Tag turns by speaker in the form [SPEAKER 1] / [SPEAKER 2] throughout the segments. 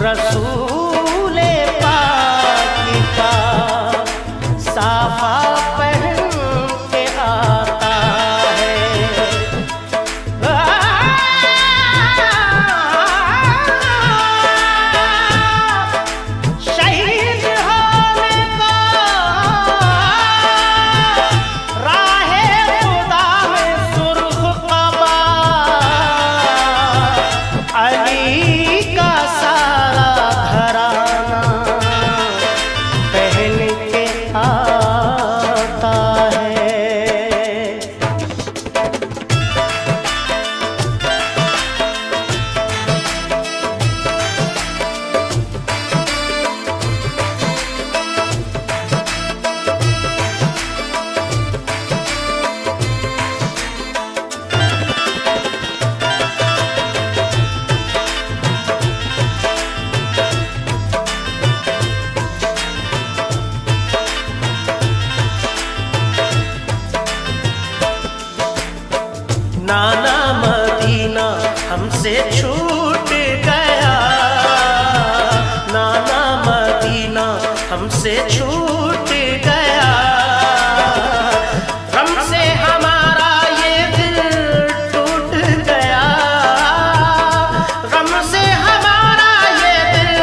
[SPEAKER 1] रसूले पाक का साफा पहन के आता है। शहीद होने को राहे खुदा में सुर्ख क़बा अली का सारा घराना पहन के आता है। नाना मदीना हमसे छूट गया, नाना मदीना हमसे छूट गया। गम से हमारा ये दिल टूट गया, गम से हमारा ये दिल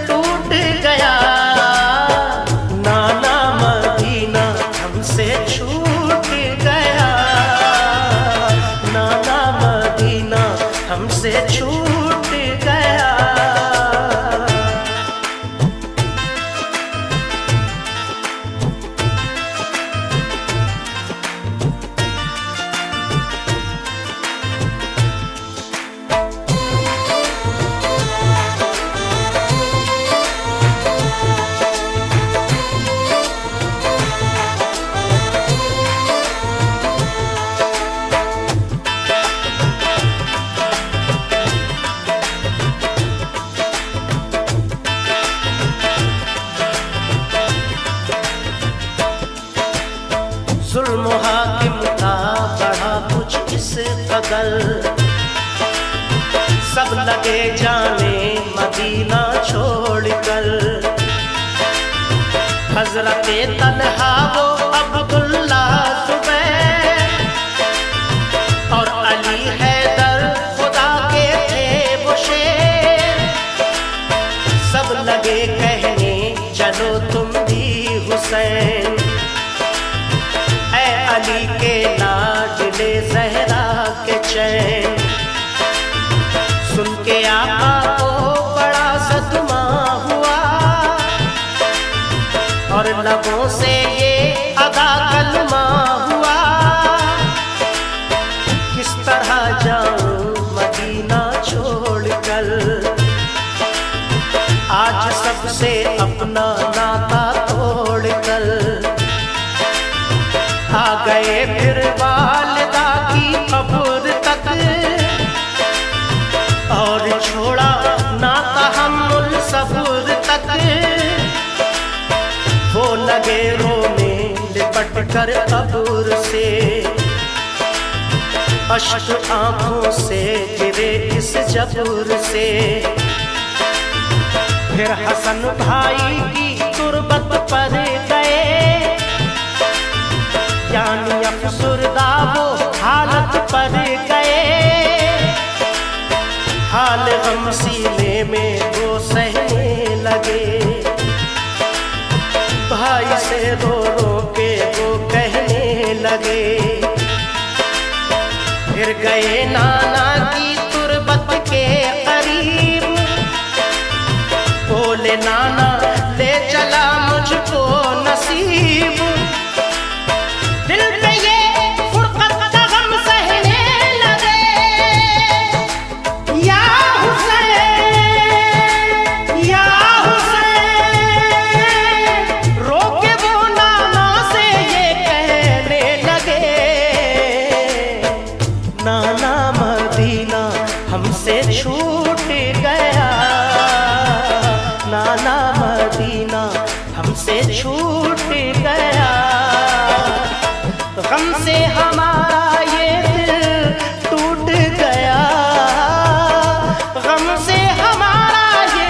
[SPEAKER 1] टूट गया। नाना मदीना हमसे छूट गया, नाना मदीना हमसे छूट गया। जुल्म हाकिम का बढ़ा कुछ इस कदर, सब लगे जाने मदीना छोड़कर। हजरते तन्हा वो अब्दुल्ला ज़ुबैर और अली हैदर खुदा के थे वो शेर। सब लगे कहने चलो तुम भी हुसैन, अली के लाडले ज़हरा के चैन। सुन के आका को बड़ा सदमा हुआ और लबों से ये अदा कलमा हुआ। किस तरह जाऊं मदीना छोड़कर, आज सबसे अपना नाता तोड़कर। आ गए फिर वालिदा की कब्र तक और छोड़ा ना तहम्मुल सब्र तक। वो लगे रोने लिपट कर कब्र से, अश्क आंखों से गिरे इस जब्र से। फिर हसन भाई की तुरबत पर गए, यानी अफसुरदा वो हालत पर गए। हाल गम सीने में वो सहने लगे, भाई से रो रो के वो कहने लगे। फिर गए नाना की तुरबत के करीब, बोले नाना ले चला मुझको नसीब। दिल पे ये फुरकत का गम सहने लगे, या हुसैन या हुसैन। रोके वो नाना से ये कहने लगे, नाना मदीना हमसे छूट गया, नाना मदीना हमसे छूट गया। गम से हमारा ये दिल टूट गया, गम से हमारा ये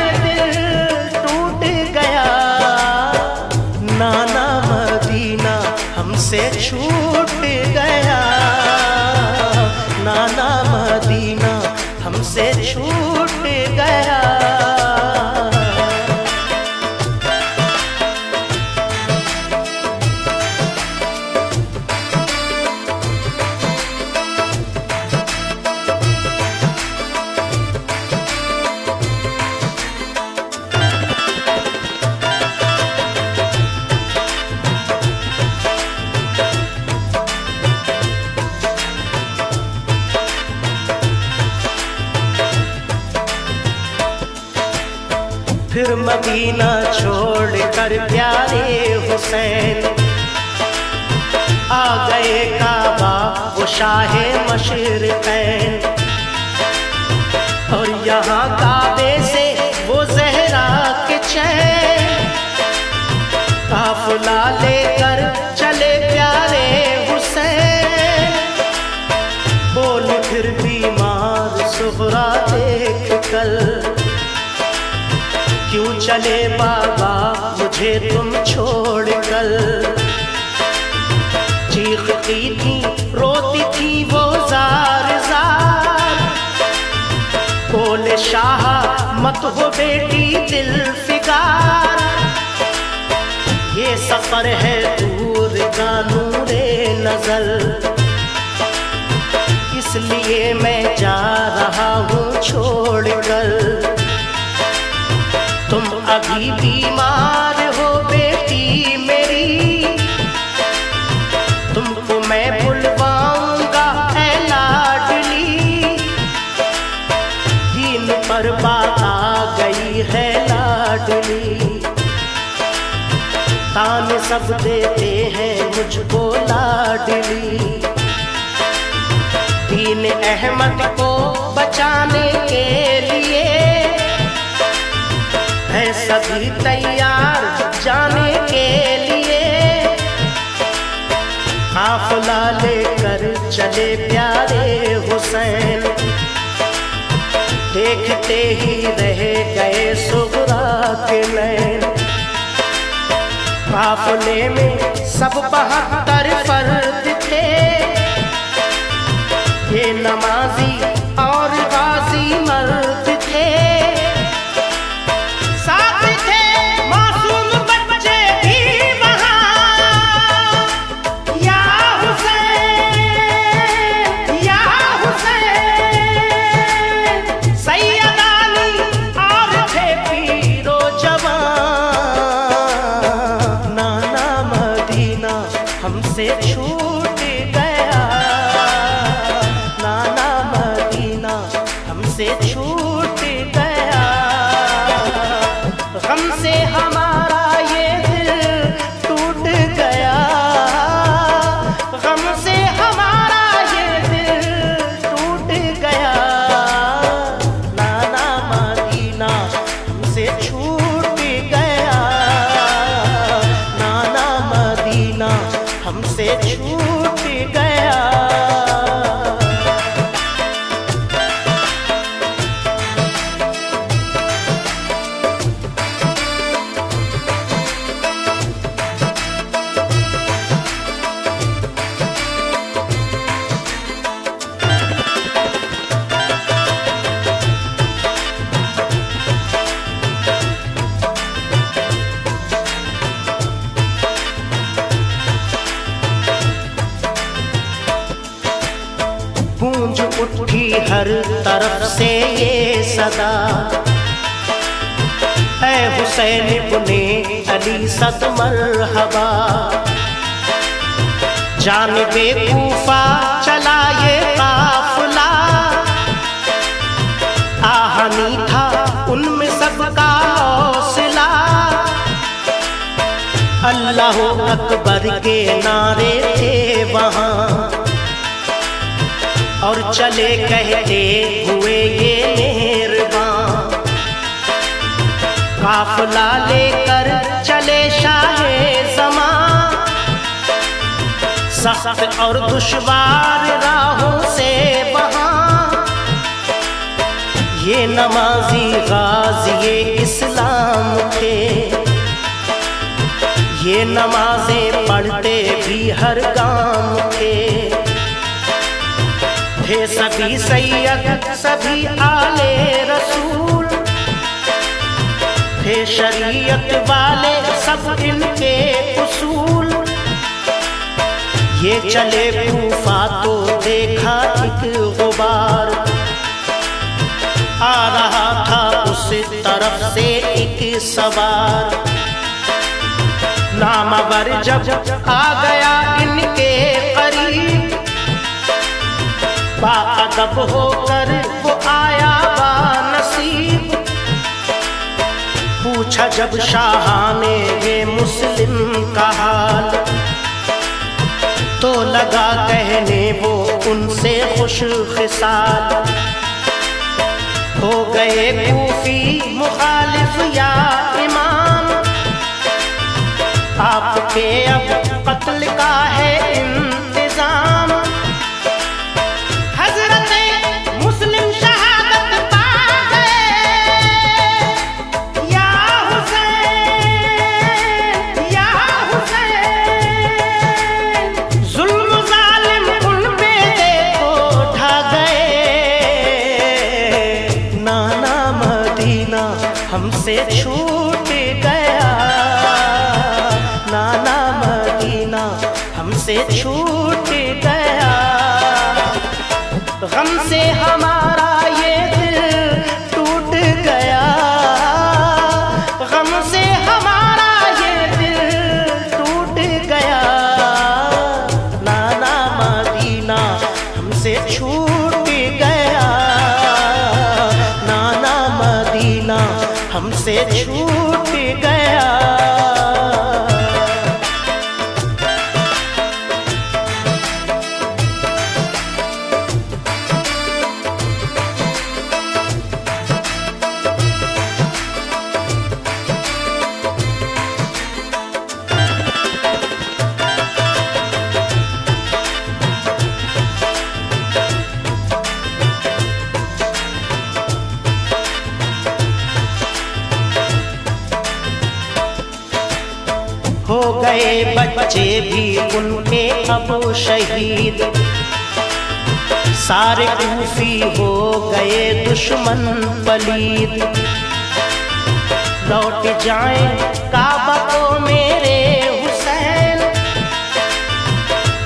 [SPEAKER 1] फिर मदीना छोड़ कर प्यारे हुसैन आ गए काबा वो शाहे मशरिक़ैन। और यहाँ काबे से वो ज़हरा के चैन काफिला लेकर चले प्यारे हुसैन। बोल फिर बीमार सुगरा देख कर, क्यों चले बाबा मुझे तुम छोड़ कर। चीखती थी रोती थी वो जार जार, बोले शाह मत हो बेटी दिल फिगार। ये सफर है दूर का नूरे नजर, इसलिए मैं जा रहा हूँ छोड़ कर। तुम अभी बीमार हो बेटी मेरी, तुमको मैं बुलवाऊंगा ऐ लाडली। दीन पर बात आ गई है लाडली, ताने सब देते हैं मुझको लाडली। दीन अहमद को बचाने के लिए है सभी तैयार जाने के लिए। काफिला लेकर चले प्यारे हुसैन, देखते ही रह गए सुगरा के नैन। काफिले में सब 72 फर्द थे, ये नमाजी और गाजी मर्द थे। साथ थे मासूम बच्चे भी वहाँ, या हुसैन या हुसैन। सैयदानी और थे पीरो जवान। नाना मदीना हमसे छूट गया, नाना मदीना हमसे छूट गया। गम से हमारा ये दिल टूट गया, गम से हमारा ये दिल टूट गया। नाना मदीना हमसे छूट गया, नाना मदीना हमसे छूट गया। गूंज उठी हर तरफ से ये सदा, ऐ हुसैन इब्ने अली सद मरहबा। जानिबे कूफा चला ये काफिला, आहनी था उनमें सबका हौसला। अल्लाह अकबर के नारे थे वहाँ, और चले कहते हुए ये मेहरबान। काफिला लेकर चले शाहे ज़मां, सख्त और दुश्वार राहों से वहाँ। ये नमाजी गाज़ी इस्लाम थे, ये नमाजें पढ़ते भी हर गांव थे। थे सभी सैयद सभी आले रसूल, थे शरीयत वाले सब इनके उसूल। ये चले कूफा तो देखा एक गुबार, आ रहा था उस तरफ से एक सवार। नामवर जब आ गया इनके करीब, बाअदब होकर वो आया बानसीब। पूछा जब शाह ने ये मुस्लिम का हाल, तो लगा कहने वो उनसे खुश खिसाल। हो गए कूफी मुखालिफ या इमाम, आपके अब कत्ल का है इंतजाम। हजरते मुस्लिम शहादत पा गए, या हुसैन या हुसैन। जुल्म जालिम उन पे देखो ढा गए। नाना मदीना हमसे छूट गया, नाना मदीना हमसे छूट गया। गम से हमारा ये दिल टूट गया, गम से हमारा ये दिल टूट गया। नाना मदीना हमसे छूट गया, नाना मदीना हमसे छूट गया। हो गए बच्चे भी उनके अब शहीद, सारे कूफी हो गए दुश्मन पलीद। लौट जाएं काबा को मेरे हुसैन,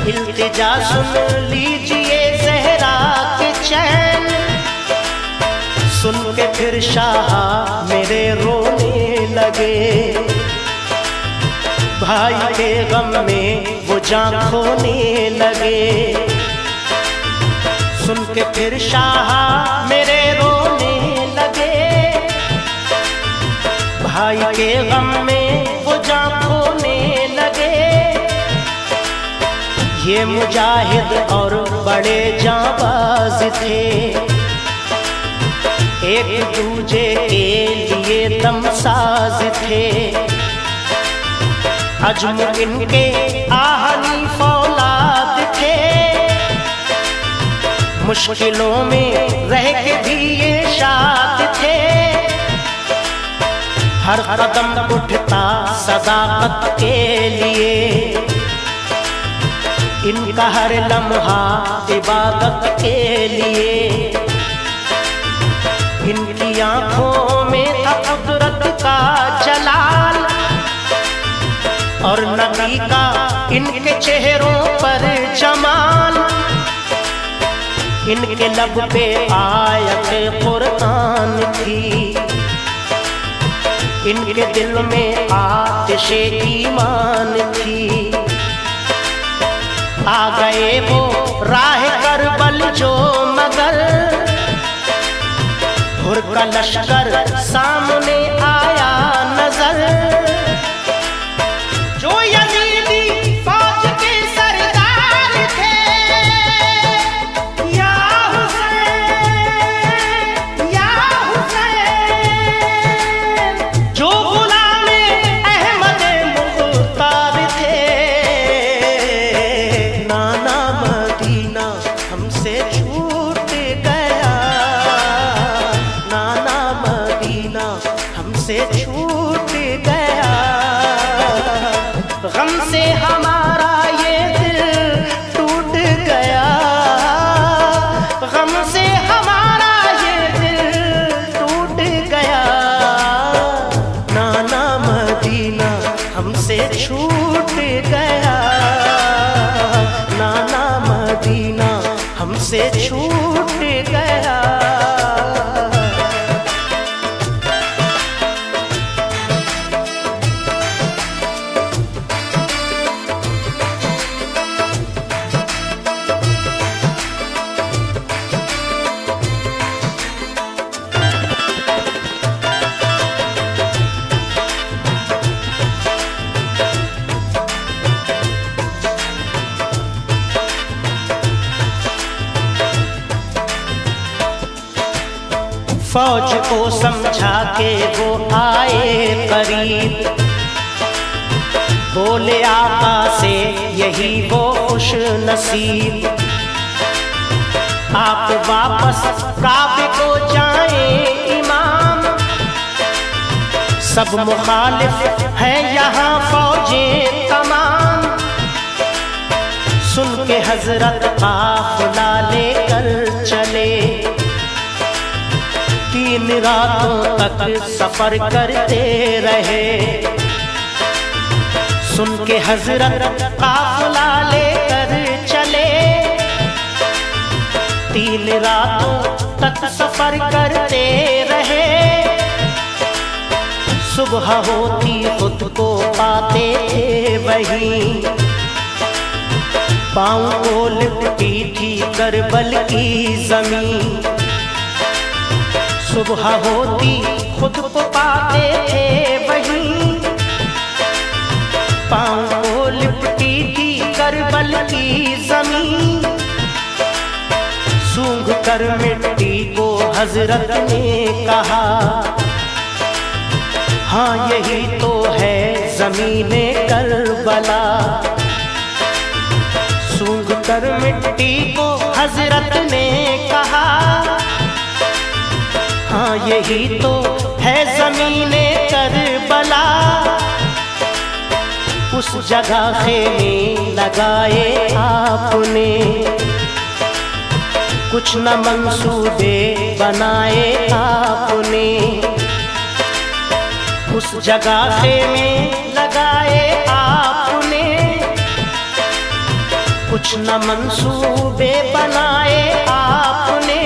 [SPEAKER 1] इल्तिजा सुन लीजिए ज़हरा के चैन। सुन के फिर शाह मेरे रोने लगे, भाई के गम में वो जान खोने लगे। सुन के फिर शाह मेरे रोने लगे, भाई के गम में वो जान खोने लगे। ये मुजाहिद और बड़े जाबाज थे, एक दूजे के लिए दमसाज थे। अजम इनके आहनी फौलाद थे, मुश्किलों में रह के भी ये शाद थे। हर कदम उठता सदाकत के लिए, इनका हर लम्हा इबादत के लिए। इनकी आंखों में था कुदरत का जलाल, और नबी का इनके चेहरों पर जमाल। इनके लब पे आयत कुरान थी, इनके दिल में आतिशे ईमान थी। आ गए वो राह करबल जो मगर, हुर का लश्कर सामने आया नजर। जो यजीदी फौज के सरदार थे, या हुसैन या हुसैन। जो गुलामे अहमद मुख्तार थे, नाना मदीना हमसे छूट गया, नाना मदीना हमसे छूट गया। गम से हमारा ये दिल टूट गया, गम से हमारा ये दिल टूट गया। नाना मदीना हमसे छूट गया, नाना मदीना हमसे छूट गया। फौज को समझा के वो आए करीब, बोले आका से यही वो खुश नसीब, आप वापस काबे को जाएं इमाम, सब मुखालिफ है यहाँ फौजें तमाम। सुन के हजरत काफिला लेकर चले, 3 रातों तक सफर करते रहे। सुन के हजरत काफिला लेकर चले, 3 रातों तक सफर करते रहे। सुबह होती खुद को पाते थे वहीं, पाँव को लिपटी थी करबल की जमीन। सुबह होती खुद को पाते थे वहीं, पाँव को लिपटी थी करबल की जमीन। सूंघ कर मिट्टी को हजरत ने कहा, हाँ यही तो है ज़मीने करबला। सूंघ कर मिट्टी को हजरत ने कहा, हाँ यही तो है ज़मीने करबला। उस जगह खेमे लगाए आपने, कुछ न मंसूबे बनाए आपने। उस जगह खेमे लगाए आपने, कुछ न मंसूबे बनाए आपने।